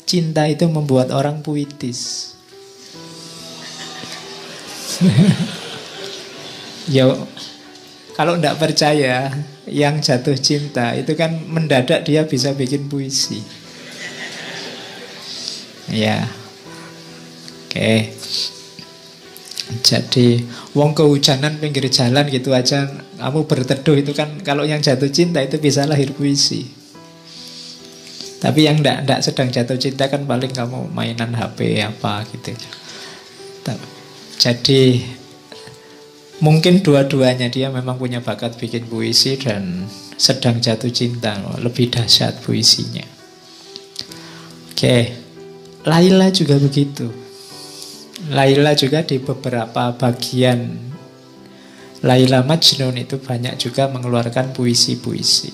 cinta itu membuat orang puitis. Ya, kalau tidak percaya, yang jatuh cinta itu kan mendadak dia bisa bikin puisi. Ya, oke. Jadi wong kehujanan pinggir jalan gitu aja kamu berteduh, itu kan kalau yang jatuh cinta itu bisa lahir puisi. Tapi yang ndak sedang jatuh cinta kan paling kamu mainan HP apa gitu. Jadi mungkin dua-duanya, dia memang punya bakat bikin puisi dan sedang jatuh cinta, lebih dahsyat puisinya. Oke, Laila juga begitu. Laila juga di beberapa bagian Laila Majnun itu banyak juga mengeluarkan puisi-puisi.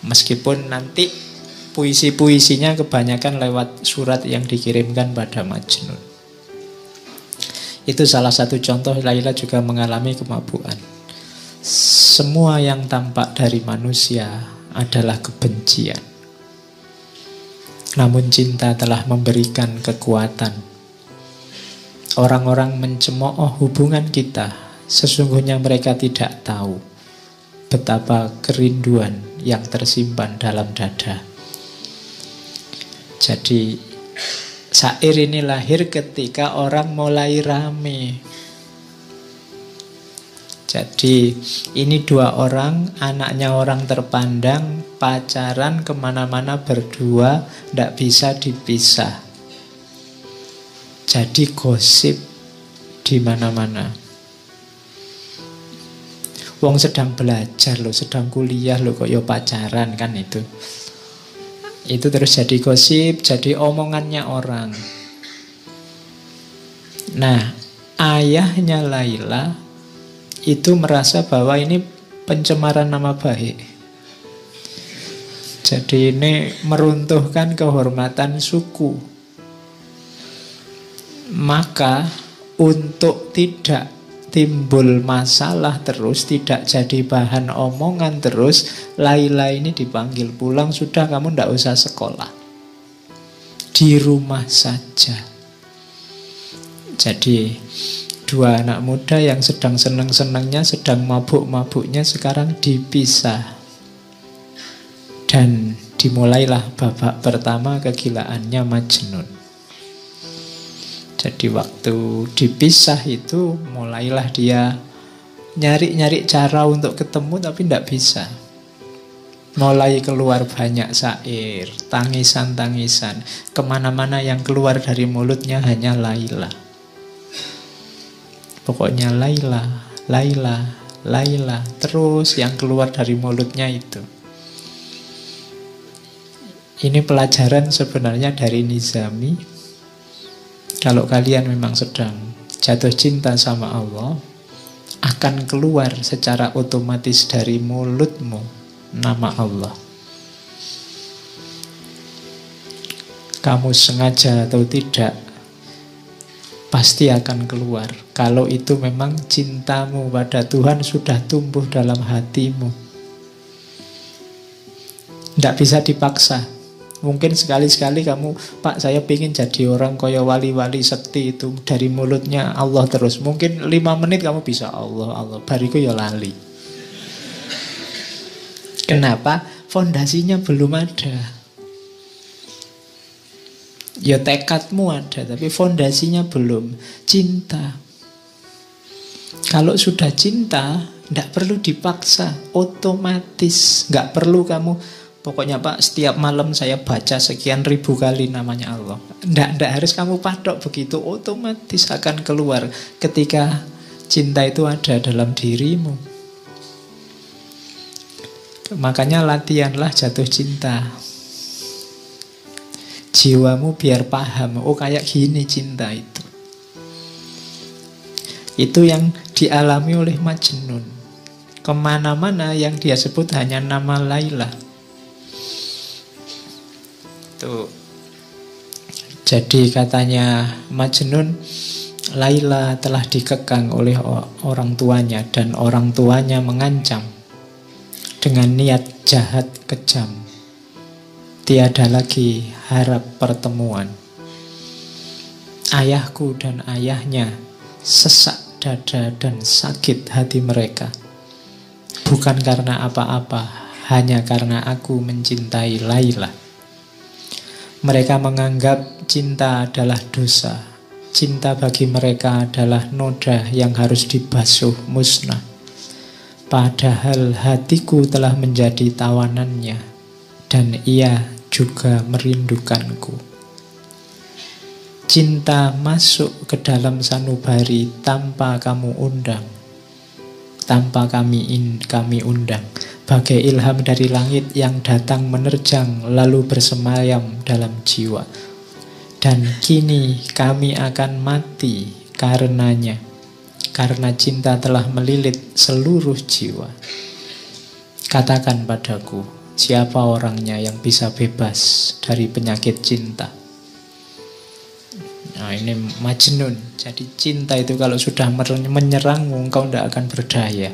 Meskipun nanti puisi-puisinya kebanyakan lewat surat yang dikirimkan pada Majnun. Itu salah satu contoh Laila juga mengalami kemabuan. Semua yang tampak dari manusia adalah kebencian. Namun cinta telah memberikan kekuatan. Orang-orang mencemooh hubungan kita, sesungguhnya mereka tidak tahu betapa kerinduan yang tersimpan dalam dada. Jadi syair ini lahir ketika orang mulai rame. Jadi ini dua orang, anaknya orang terpandang, pacaran kemana-mana berdua, tidak bisa dipisah. Jadi gosip di mana-mana. Wong sedang belajar loh, sedang kuliah loh, kok yo pacaran kan itu. Itu terus jadi gosip, jadi omongannya orang. Nah, ayahnya Laila itu merasa bahwa ini pencemaran nama baik. Jadi ini meruntuhkan kehormatan suku. Maka untuk tidak timbul masalah terus, tidak jadi bahan omongan terus, Laila ini dipanggil pulang. Sudah, kamu tidak usah sekolah, di rumah saja. Jadi dua anak muda yang sedang senang-senangnya, sedang mabuk-mabuknya, sekarang dipisah. Dan dimulailah babak pertama kegilaannya Majnun. Jadi waktu dipisah itu mulailah dia nyari-nyari cara untuk ketemu, tapi tidak bisa. Mulai keluar banyak syair, tangisan-tangisan. Kemana-mana yang keluar dari mulutnya hanya Laila. Pokoknya Laila, Laila, Laila. Terus yang keluar dari mulutnya itu. Ini pelajaran sebenarnya dari Nizami. Kalau kalian memang sedang jatuh cinta sama Allah, akan keluar secara otomatis dari mulutmu nama Allah. Kamu sengaja atau tidak, pasti akan keluar. Kalau itu memang cintamu pada Tuhan sudah tumbuh dalam hatimu. Tidak bisa dipaksa. Mungkin sekali-sekali kamu, Pak, saya pengen jadi orang kaya wali-wali sekti itu. Dari mulutnya Allah terus. Mungkin 5 menit kamu bisa Allah, Allah. Bariku ya lali. Kenapa? Fondasinya belum ada. Ya tekadmu ada, tapi fondasinya belum. Cinta. Kalau sudah cinta, tidak perlu dipaksa. Otomatis. Nggak perlu kamu, pokoknya Pak, setiap malam saya baca sekian ribu kali namanya Allah. Tidak harus kamu patok begitu. Otomatis akan keluar ketika cinta itu ada dalam dirimu. Makanya latihanlah jatuh cinta. Jiwamu biar paham, oh kayak gini cinta itu. Itu yang dialami oleh Majnun. Kemana-mana yang dia sebut hanya nama Laila. Tuh. Jadi katanya Majnun, Laila telah dikekang oleh orang tuanya, dan orang tuanya mengancam dengan niat jahat kejam. Tiada lagi harap pertemuan. Ayahku dan ayahnya sesak dada dan sakit hati mereka. Bukan karena apa-apa, hanya karena aku mencintai Laila. Mereka menganggap cinta adalah dosa. Cinta bagi mereka adalah noda yang harus dibasuh musnah. Padahal hatiku telah menjadi tawanannya, dan ia juga merindukanku. Cinta masuk ke dalam sanubari tanpa kamu undang, tanpa kami undang, bagai ilham dari langit yang datang menerjang lalu bersemayam dalam jiwa. Dan kini kami akan mati karenanya, karena cinta telah melilit seluruh jiwa. Katakan padaku, siapa orangnya yang bisa bebas dari penyakit cinta? Nah, ini Majnun. Jadi cinta itu kalau sudah menyerangmu, engkau tidak akan berdaya.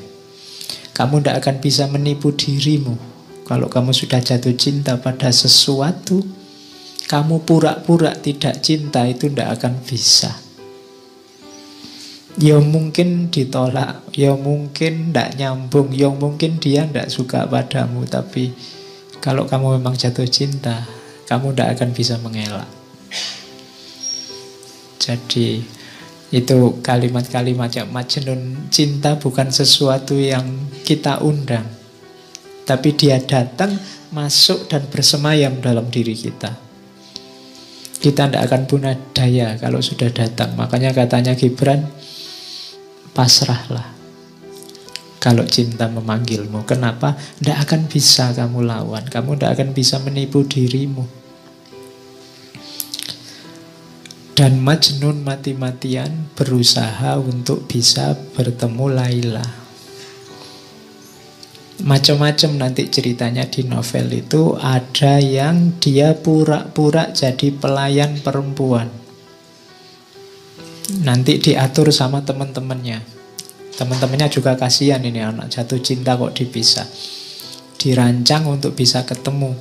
Kamu tidak akan bisa menipu dirimu. Kalau kamu sudah jatuh cinta pada sesuatu, kamu pura-pura tidak cinta, itu tidak akan bisa. Ya mungkin ditolak, ya mungkin tidak nyambung, ya mungkin dia tidak suka padamu. Tapi kalau kamu memang jatuh cinta, kamu tidak akan bisa mengelak. Jadi itu kalimat-kalimat yang Majnun. Cinta bukan sesuatu yang kita undang, tapi dia datang, masuk dan bersemayam dalam diri kita. Kita tidak akan punya daya kalau sudah datang. Makanya katanya Gibran, pasrahlah kalau cinta memanggilmu. Kenapa? Tidak akan bisa kamu lawan. Kamu tidak akan bisa menipu dirimu. Dan Majnun mati-matian berusaha untuk bisa bertemu Laila. Macam-macam nanti ceritanya di novel itu. Ada yang dia pura-pura jadi pelayan perempuan, nanti diatur sama teman-temannya. Teman-temannya juga kasihan, ini anak jatuh cinta kok dipisah. Dirancang untuk bisa ketemu.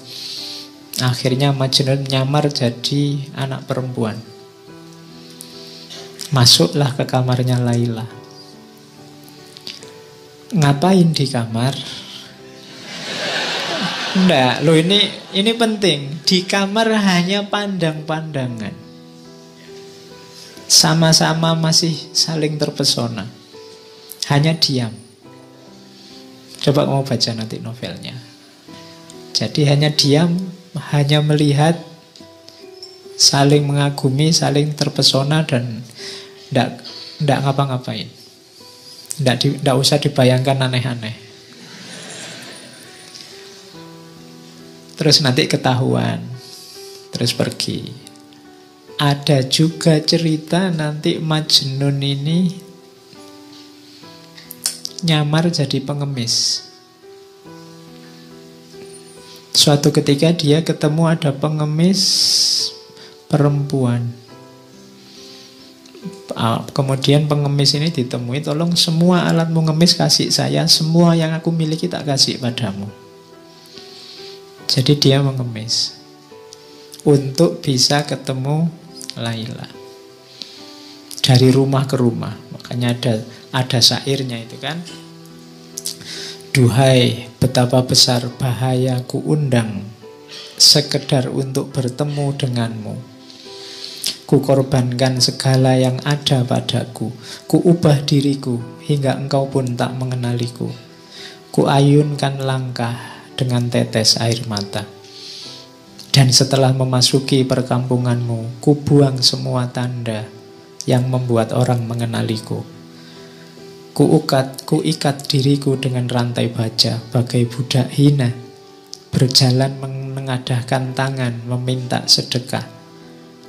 Akhirnya Majnun nyamar jadi anak perempuan. Masuklah ke kamarnya Laila. Ngapain di kamar? Enggak, loh ini penting. Di kamar hanya pandang-pandangan. Sama-sama masih saling terpesona. Hanya diam. Coba kamu baca nanti novelnya. Jadi hanya diam, hanya melihat, saling mengagumi, saling terpesona, dan tidak ngapa-ngapain. Tidak usah dibayangkan aneh-aneh. Terus nanti ketahuan, terus pergi. Ada juga cerita nanti Majnun ini nyamar jadi pengemis. Suatu ketika dia ketemu ada pengemis perempuan. Kemudian pengemis ini ditemui, tolong semua alatmu ngemis kasih saya, semua yang aku miliki tak kasih padamu. Jadi dia mengemis untuk bisa ketemu Laila. Dari rumah ke rumah. Makanya ada syairnya itu kan. Duhai, betapa besar bahaya ku undang sekedar untuk bertemu denganmu. Ku korbankan segala yang ada padaku. Ku ubah diriku hingga engkau pun tak mengenaliku. Ku ayunkan langkah dengan tetes air mata. Dan setelah memasuki perkampunganmu, ku buang semua tanda yang membuat orang mengenaliku. Ku ikat diriku dengan rantai baja bagai budak hina, berjalan menengadahkan tangan meminta sedekah.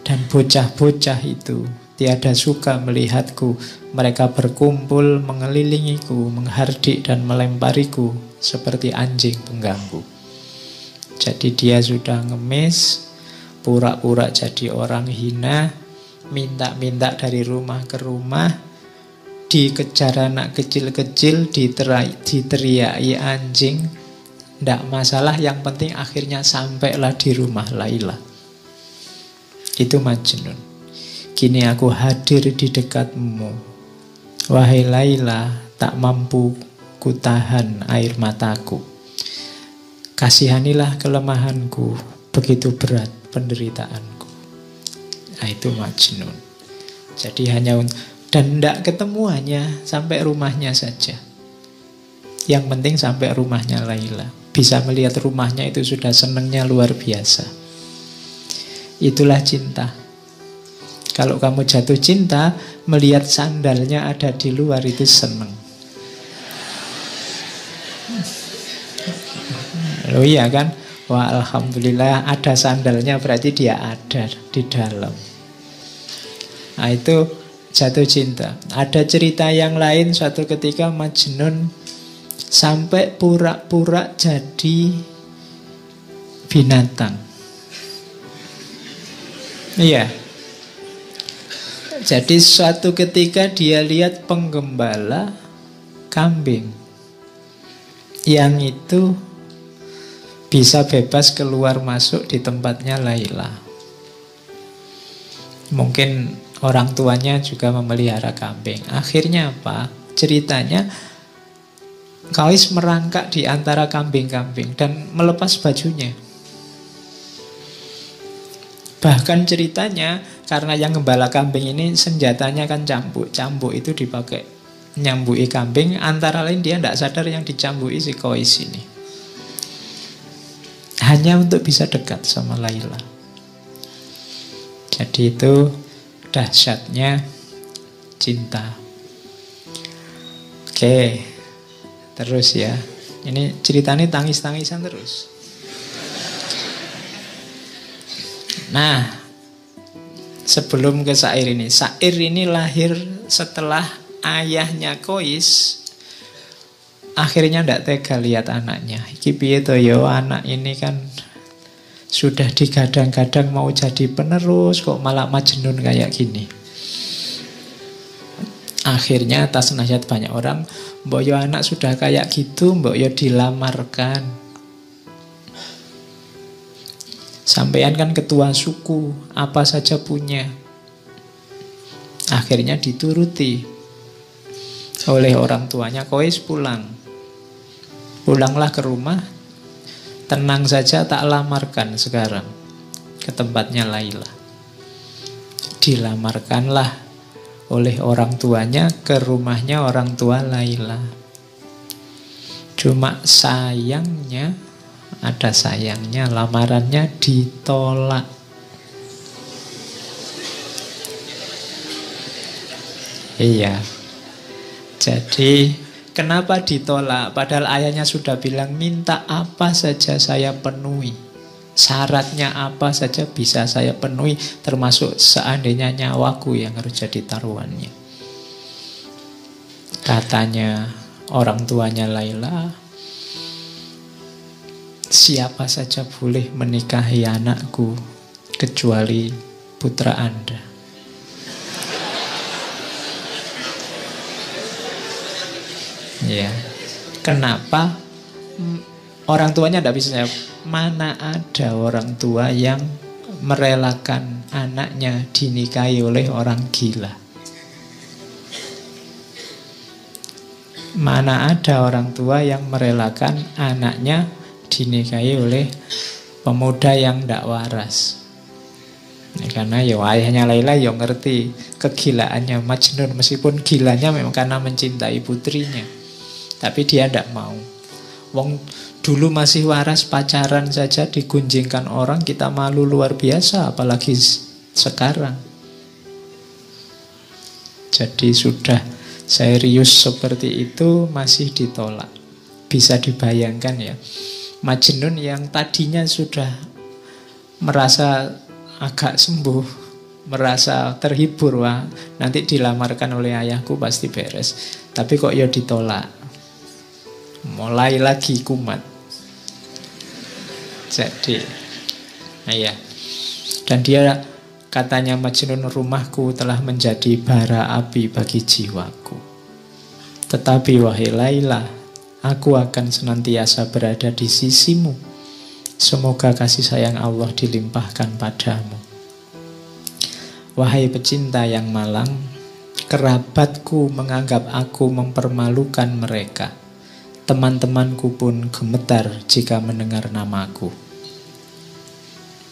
Dan bocah-bocah itu tiada suka melihatku. Mereka berkumpul mengelilingiku, menghardik dan melempariku seperti anjing pengganggu. Jadi dia sudah ngemis, pura-pura jadi orang hina, minta-minta dari rumah ke rumah, dikejar anak kecil-kecil, diteriaki anjing, Tidak masalah, yang penting akhirnya sampailah di rumah Laila. Itu Majnun. Kini aku hadir di dekatmu, wahai Laila, tak mampu kutahan air mataku. Kasihanilah kelemahanku, begitu berat penderitaanku. Nah, itu Majnun. Jadi dan tidak ketemu, hanya sampai rumahnya saja. Yang penting sampai rumahnya Laila. Bisa melihat rumahnya itu sudah senangnya luar biasa. Itulah cinta. Kalau kamu jatuh cinta, melihat sandalnya ada di luar itu senang. Oh iya kan? Wah, alhamdulillah ada sandalnya, berarti dia ada di dalam. Nah, itu jatuh cinta. Ada cerita yang lain, suatu ketika Majnun sampai pura-pura jadi binatang. Iya. Jadi suatu ketika dia lihat penggembala kambing yang itu bisa bebas keluar masuk di tempatnya Laila. Mungkin orang tuanya juga memelihara kambing. Akhirnya apa? Ceritanya Qais merangkak di antara kambing-kambing dan melepas bajunya. Bahkan ceritanya, karena yang gembala kambing ini senjatanya kan cambuk. Cambuk itu dipakai nyambui kambing. Antara lain dia tidak sadar yang dicambui si Qais ini. Hanya untuk bisa dekat sama Laila. Jadi itu dahsyatnya cinta. Oke, terus ya. Ini ceritanya tangis-tangisan terus. Nah, sebelum ke syair ini. Syair ini lahir setelah ayahnya Qais akhirnya tidak tega lihat anaknya. Iki piye to yo, anak ini kan sudah digadang-gadang mau jadi penerus, kok malah Majnun kayak gini. Akhirnya atas nasihat banyak orang, mbok yo anak sudah kayak gitu, mbok yo dilamarkan. Sampean kan ketua suku, apa saja punya. Akhirnya dituruti oleh orang tuanya. Qais pulanglah ke rumah. Tenang saja, tak lamarkan sekarang ke tempatnya Laila. Dilamarkanlah oleh orang tuanya ke rumahnya orang tua Laila. Cuma sayangnya, ada sayangnya, lamarannya ditolak. Iya. Jadi kenapa ditolak? Padahal ayahnya sudah bilang, minta apa saja saya penuhi. Syaratnya apa saja bisa saya penuhi, termasuk seandainya nyawaku yang harus jadi taruhannya. Katanya orang tuanya Laila, siapa saja boleh menikahi anakku kecuali putra Anda. Ya, kenapa? Orang tuanya tidak bisa jawab. Mana ada orang tua yang merelakan anaknya dinikahi oleh orang gila? Mana ada orang tua yang merelakan anaknya dinikahi oleh pemuda yang tidak waras? Karena ya ayahnya Laila ya ngerti kegilaannya Majnun, meskipun gilanya memang karena mencintai putrinya. Tapi dia tidak mau. Wong dulu masih waras, pacaran saja digunjingkan orang, kita malu luar biasa, apalagi sekarang. Jadi sudah serius seperti itu masih ditolak. Bisa dibayangkan ya, Majnun yang tadinya sudah merasa agak sembuh, merasa terhibur, wah nanti dilamarkan oleh ayahku pasti beres. Tapi kok ya ditolak. Mulai lagi kumat. Jadi, iya. Dan dia katanya Majnun, rumahku telah menjadi bara api bagi jiwaku. Tetapi wahai Laila, Aku akan senantiasa berada di sisimu. Semoga kasih sayang Allah dilimpahkan padamu. Wahai pecinta yang malang, kerabatku menganggap aku mempermalukan mereka. Teman-temanku pun gemetar jika mendengar namaku.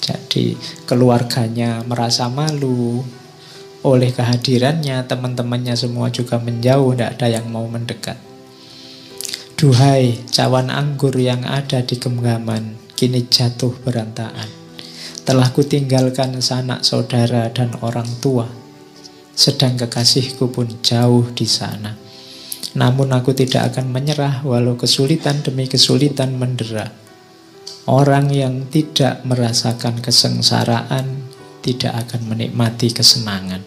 Jadi keluarganya merasa malu oleh kehadirannya, teman-temannya semua juga menjauh, tidak ada yang mau mendekat. Duhai cawan anggur yang ada di genggaman, kini jatuh berantakan. Telah kutinggalkan sanak saudara dan orang tua, sedang kekasihku pun jauh di sana. Namun aku tidak akan menyerah walau kesulitan demi kesulitan mendera. Orang yang tidak merasakan kesengsaraan tidak akan menikmati kesenangan.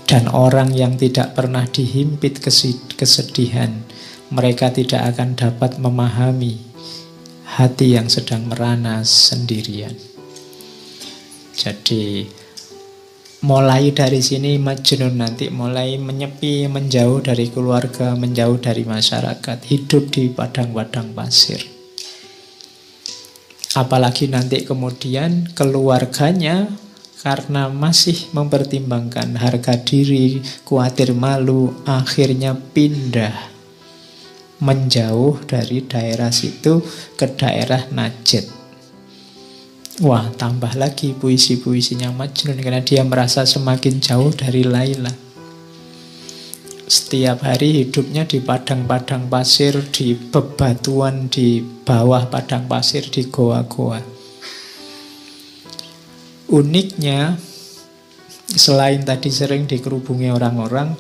Dan orang yang tidak pernah dihimpit kesedihan, mereka tidak akan dapat memahami hati yang sedang merana sendirian. Jadi mulai dari sini Majnun nanti mulai menyepi, menjauh dari keluarga, menjauh dari masyarakat, hidup di padang-padang pasir. Apalagi nanti kemudian keluarganya karena masih mempertimbangkan harga diri, khawatir malu, akhirnya pindah menjauh dari daerah situ ke daerah Najd. Wah, tambah lagi puisi-puisinya Majnun karena dia merasa semakin jauh dari Laila. Setiap hari hidupnya di padang-padang pasir, di bebatuan, di bawah padang pasir, di goa-goa. Uniknya, selain tadi sering dikerubungi orang-orang,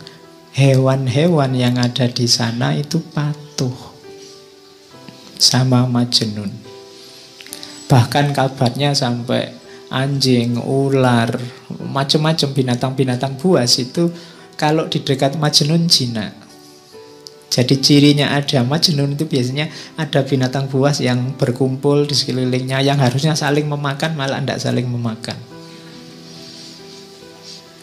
hewan-hewan yang ada di sana itu patuh sama Majnun. Bahkan kabarnya sampai anjing, ular, macam-macam binatang-binatang buas itu kalau di dekat Majnun jinak. Jadi cirinya ada Majnun itu biasanya ada binatang buas yang berkumpul di sekelilingnya, yang harusnya saling memakan malah tidak saling memakan.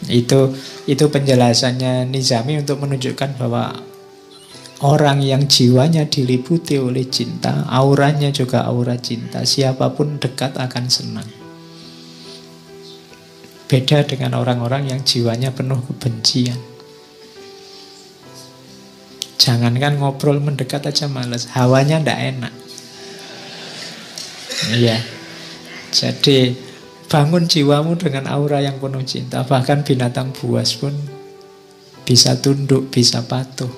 Itu penjelasannya Nizami untuk menunjukkan bahwa orang yang jiwanya diliputi oleh cinta, auranya juga aura cinta, siapapun dekat akan senang. Beda dengan orang-orang yang jiwanya penuh kebencian. Jangankan ngobrol mendekat aja males, hawanya ndak enak. Iya. Jadi bangun jiwamu dengan aura yang penuh cinta. Bahkan binatang buas pun bisa tunduk, bisa patuh.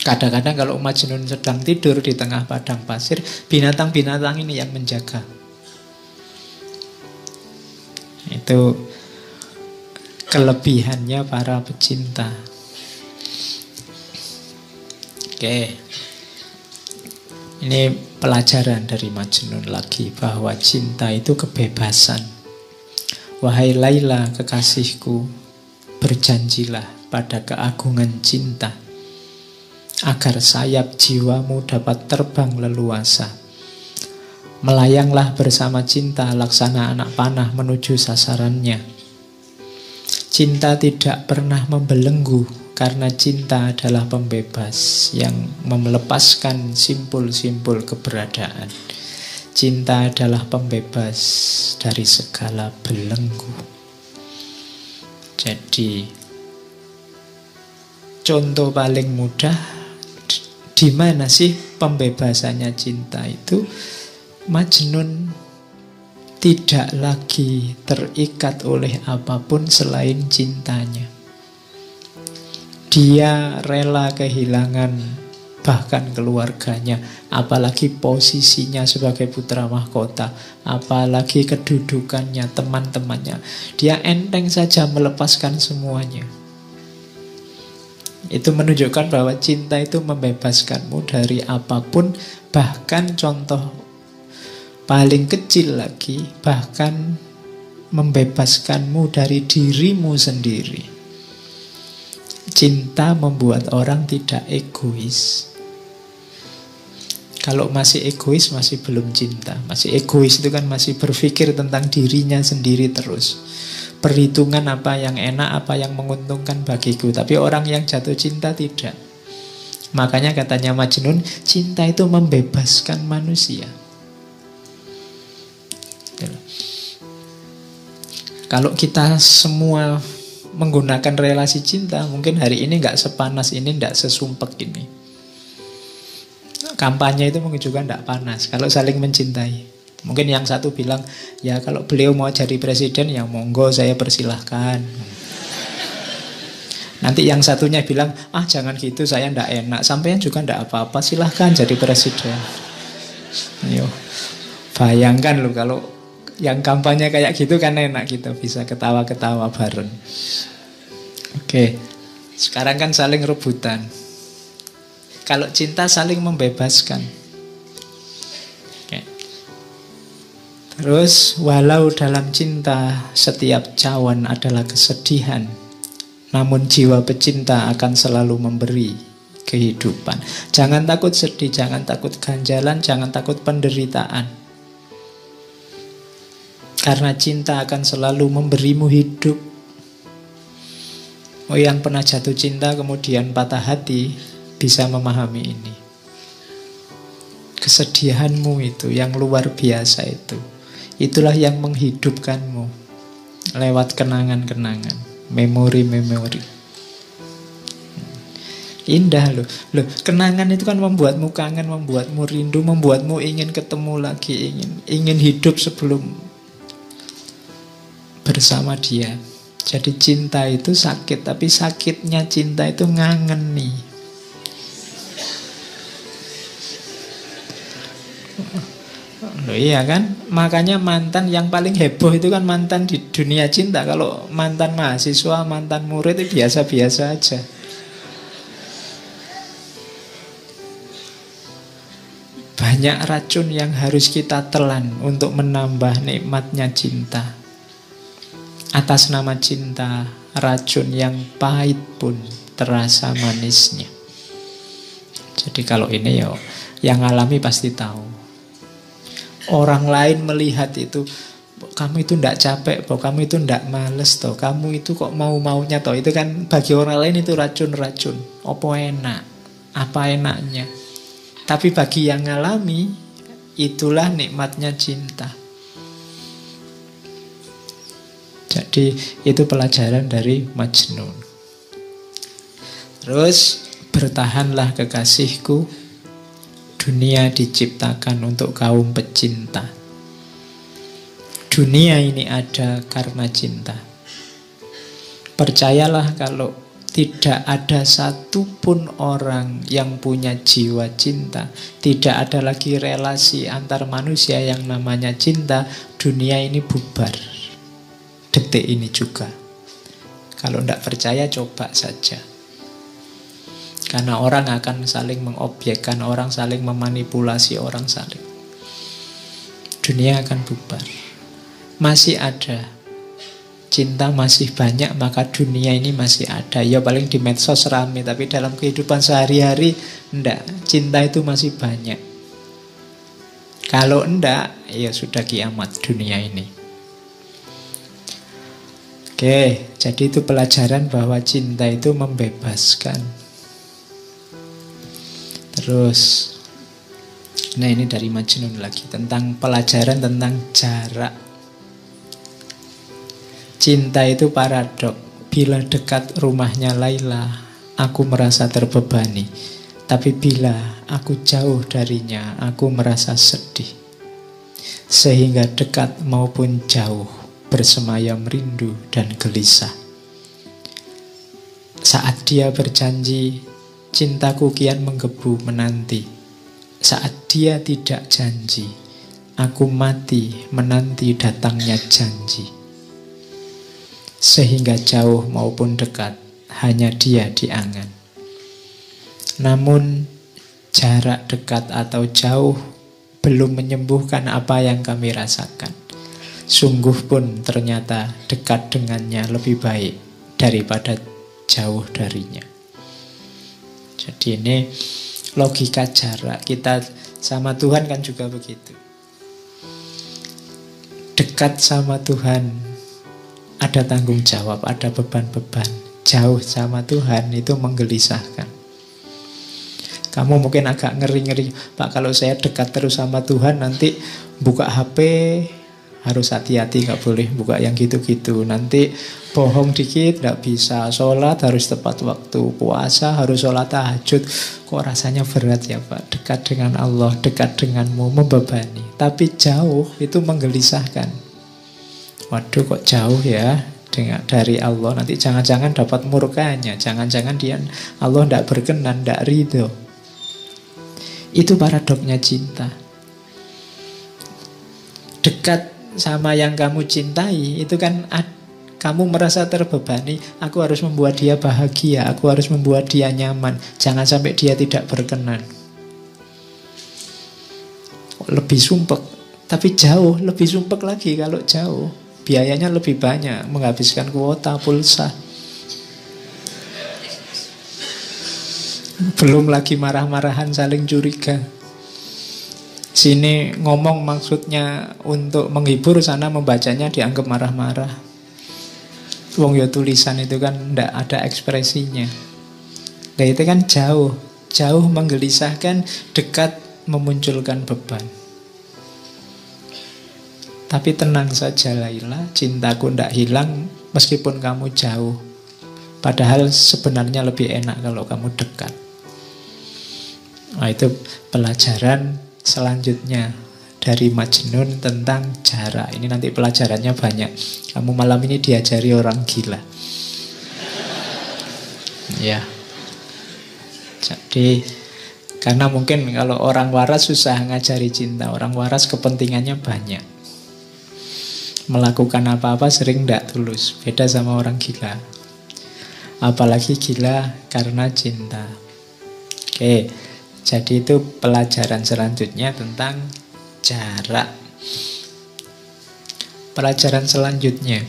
Kadang-kadang kalau Majnun sedang tidur di tengah padang pasir, binatang-binatang ini yang menjaga. Itu kelebihannya para pecinta. Oke. Ini pelajaran dari Majnun lagi, bahwa cinta itu kebebasan. Wahai Laila kekasihku, berjanjilah pada keagungan cinta, agar sayap jiwamu dapat terbang leluasa. Melayanglah bersama cinta laksana anak panah menuju sasarannya. Cinta tidak pernah membelenggu, karena cinta adalah pembebas yang melepaskan simpul-simpul keberadaan. Cinta adalah pembebas dari segala belenggu. Jadi contoh paling mudah, di mana sih pembebasannya cinta itu? Majnun tidak lagi terikat oleh apapun selain cintanya. Dia rela kehilangan bahkan keluarganya, apalagi posisinya sebagai putra mahkota, apalagi kedudukannya, teman-temannya. Dia enteng saja melepaskan semuanya. Itu menunjukkan bahwa cinta itu membebaskanmu dari apapun, bahkan contoh paling kecil lagi, bahkan membebaskanmu dari dirimu sendiri. Cinta membuat orang tidak egois. Kalau masih egois, masih belum cinta. Masih egois itu kan masih berpikir tentang dirinya sendiri terus. Perhitungan apa yang enak, apa yang menguntungkan bagiku. Tapi orang yang jatuh cinta tidak. Makanya katanya Majnun, cinta itu membebaskan manusia. Kalau kita semua menggunakan relasi cinta, mungkin hari ini nggak sepanas ini, nggak sesumpek ini. Kampanye itu mungkin juga nggak panas kalau saling mencintai. Mungkin yang satu bilang, ya kalau beliau mau jadi presiden, ya monggo saya persilahkan. Nanti yang satunya bilang, jangan gitu, saya ndak enak. Sampean juga ndak apa-apa, silahkan jadi presiden. Ayo, bayangkan loh kalau yang kampanye kayak gitu kan enak, kita bisa ketawa-ketawa bareng. Oke, sekarang kan saling rebutan. Kalau cinta saling membebaskan. Oke. Terus, walau dalam cinta setiap cawan adalah kesedihan, namun jiwa pecinta akan selalu memberi kehidupan. Jangan takut sedih, jangan takut ganjalan, jangan takut penderitaan. Karena cinta akan selalu memberimu hidup. Yang pernah jatuh cinta kemudian patah hati bisa memahami ini. Kesedihanmu itu yang luar biasa itu, itulah yang menghidupkanmu lewat kenangan-kenangan, memori-memori. Indah loh. Kenangan itu kan membuatmu kangen, membuatmu rindu, membuatmu ingin ketemu lagi, ingin hidup sebelum bersama dia. Jadi cinta itu sakit, tapi sakitnya cinta itu ngangeni. Loh, iya kan? Makanya mantan yang paling heboh itu kan mantan di dunia cinta. Kalau mantan mahasiswa, mantan murid itu biasa-biasa aja. Banyak racun yang harus kita telan untuk menambah nikmatnya cinta. Atas nama cinta, racun yang pahit pun terasa manisnya. Jadi kalau ini yang alami pasti tahu. Orang lain melihat itu, kamu itu ndak capek, kamu itu ndak males toh, kamu itu kok mau-maunya toh. Itu kan bagi orang lain itu racun-racun. Apa enak? Apa enaknya? Tapi bagi yang ngalami, itulah nikmatnya cinta. Jadi itu pelajaran dari Majnun. Terus, bertahanlah kekasihku, dunia diciptakan untuk kaum pecinta. Dunia ini ada karena cinta. Percayalah kalau tidak ada satupun orang yang punya jiwa cinta, tidak ada lagi relasi antar manusia yang namanya cinta, dunia ini bubar. Detik ini juga. Kalau tidak percaya, coba saja. Karena orang akan saling mengobjekkan, orang saling memanipulasi, orang saling. Dunia akan bubar. Masih ada. Cinta masih banyak, maka dunia ini masih ada. Ya paling di medsos rame, tapi dalam kehidupan sehari-hari, enggak. Cinta itu masih banyak. Kalau enggak, ya sudah kiamat dunia ini. Oke, jadi itu pelajaran bahwa cinta itu membebaskan. Terus, nah ini dari Majnun lagi, tentang pelajaran tentang jarak. Cinta itu paradok. Bila dekat rumahnya Laila, aku merasa terbebani. Tapi bila aku jauh darinya, aku merasa sedih. Sehingga dekat maupun jauh, bersemayam rindu dan gelisah. Saat dia berjanji, cintaku kian menggebu menanti. Saat dia tidak janji, aku mati menanti datangnya janji. Sehingga jauh maupun dekat, hanya dia di angan. Namun jarak dekat atau jauh belum menyembuhkan apa yang kami rasakan. Sungguh pun ternyata dekat dengannya lebih baik daripada jauh darinya. Jadi ini logika jarak. Kita sama Tuhan kan juga begitu. Dekat sama Tuhan ada tanggung jawab, ada beban-beban. Jauh sama Tuhan itu menggelisahkan. Kamu mungkin agak ngeri-ngeri, Pak, kalau saya dekat terus sama Tuhan nanti buka HP harus hati-hati, nggak boleh buka yang gitu-gitu. Nanti bohong dikit nggak bisa, sholat harus tepat waktu, puasa harus sholat tahajud. Kok rasanya berat ya Pak? Dekat dengan Allah, dekat denganmu, membebani. Tapi jauh itu menggelisahkan. Waduh, kok jauh ya dari Allah. Nanti jangan-jangan dapat murkanya, jangan-jangan Allah tidak berkenan, tidak ridho. Itu paradoknya cinta. Dekat sama yang kamu cintai itu kan kamu merasa terbebani. Aku harus membuat dia bahagia, aku harus membuat dia nyaman, jangan sampai dia tidak berkenan. Lebih sumpek. Tapi jauh lebih sumpek lagi. Kalau jauh biayanya lebih banyak, menghabiskan kuota pulsa, belum lagi marah-marahan, saling curiga. Sini ngomong maksudnya untuk menghibur, sana membacanya dianggap marah-marah. Wong ya tulisan itu kan ndak ada ekspresinya. Nah itu kan jauh menggelisahkan, dekat memunculkan beban. Tapi tenang saja Laila, cintaku ndak hilang meskipun kamu jauh. Padahal sebenarnya lebih enak kalau kamu dekat. Nah itu pelajaran selanjutnya dari Majnun tentang jarak. Ini nanti pelajarannya banyak. Kamu malam ini diajari orang gila. Ya. Jadi karena mungkin kalau orang waras susah ngajari cinta. Orang waras kepentingannya banyak. Melakukan apa-apa sering tidak tulus. Beda sama orang gila. Apalagi gila karena cinta. Oke. Jadi itu pelajaran selanjutnya tentang jarak. Pelajaran selanjutnya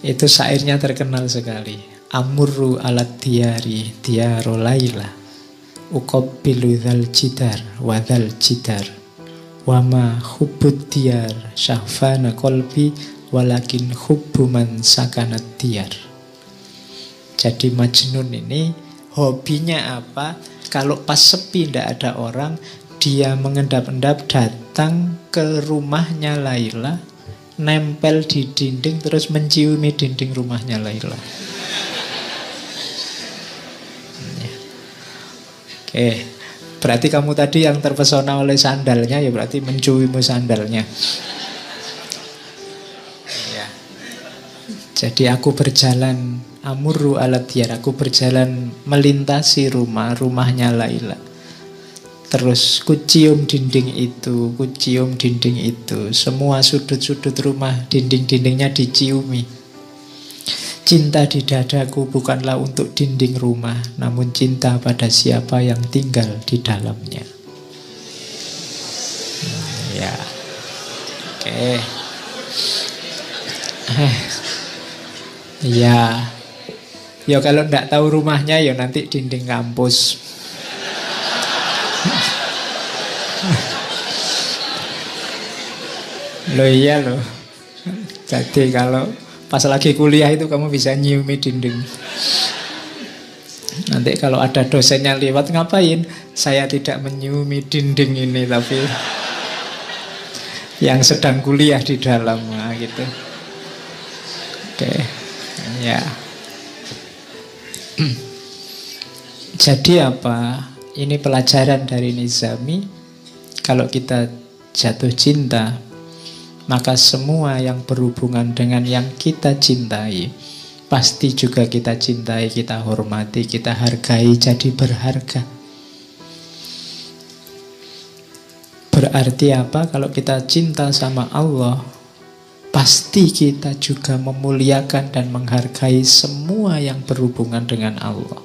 itu syairnya terkenal sekali. Amurru alat diyari diyaru laila uqabbilu dzal jidar wa dzal jidar wa ma hubbud diyar syahfana qalbi walakin hubbu man sakanat diyar. Jadi Majnun ini hobinya apa? Kalau pas sepi tidak ada orang, dia mengendap-endap datang ke rumahnya Laila, nempel di dinding terus menciumi dinding rumahnya Laila. Oke, berarti kamu tadi yang terpesona oleh sandalnya, ya berarti menciumimu sandalnya. Ya. Jadi aku berjalan amurru alat diyar, aku berjalan melintasi rumahnya Laila. Terus kucium dinding itu, kucium dinding itu. Semua sudut-sudut rumah, dinding-dindingnya diciumi. Cinta di dadaku bukanlah untuk dinding rumah, namun cinta pada siapa yang tinggal di dalamnya. Ya. Oke. Ya. Ya kalau tidak tahu rumahnya ya nanti dinding kampus. Loh iya loh. Jadi kalau pas lagi kuliah itu kamu bisa nyiumi dinding. Nanti kalau ada dosennya lewat, ngapain? Saya tidak menyiumi dinding ini, tapi yang sedang kuliah di dalam, nah, gitu. Oke. Ya. Jadi apa? Ini pelajaran dari Nizami. Kalau kita jatuh cinta, maka semua yang berhubungan dengan yang kita cintai pasti juga kita cintai, kita hormati, kita hargai, jadi berharga. Berarti apa? Kalau kita cinta sama Allah, pasti kita juga memuliakan dan menghargai semua yang berhubungan dengan Allah.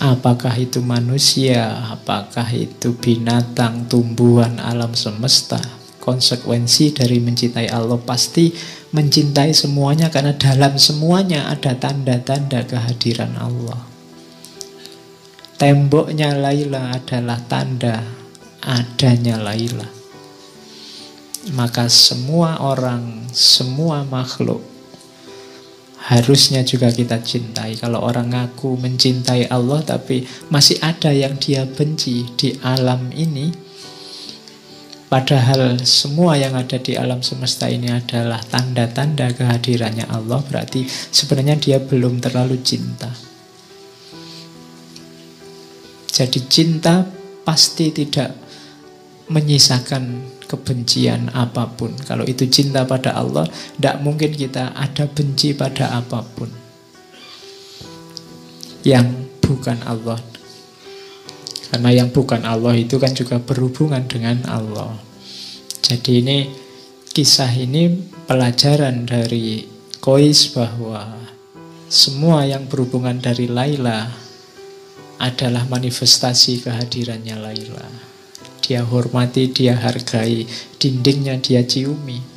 Apakah itu manusia, apakah itu binatang, tumbuhan, alam semesta. Konsekuensi dari mencintai Allah pasti mencintai semuanya, karena dalam semuanya ada tanda-tanda kehadiran Allah. Temboknya Laila adalah tanda adanya Laila. Maka semua orang, semua makhluk harusnya juga kita cintai. Kalau orang ngaku mencintai Allah tapi masih ada yang dia benci di alam ini, padahal semua yang ada di alam semesta ini adalah tanda-tanda kehadirannya Allah, berarti sebenarnya dia belum terlalu cinta. Jadi cinta pasti tidak menyisakan kebencian apapun. Kalau itu cinta pada Allah, tidak mungkin kita ada benci pada apapun yang bukan Allah. Karena yang bukan Allah itu kan juga berhubungan dengan Allah. Jadi ini, kisah ini pelajaran dari Qais bahwa semua yang berhubungan dari Laila adalah manifestasi kehadirannya Laila. Dia hormati, dia hargai, dindingnya dia ciumi.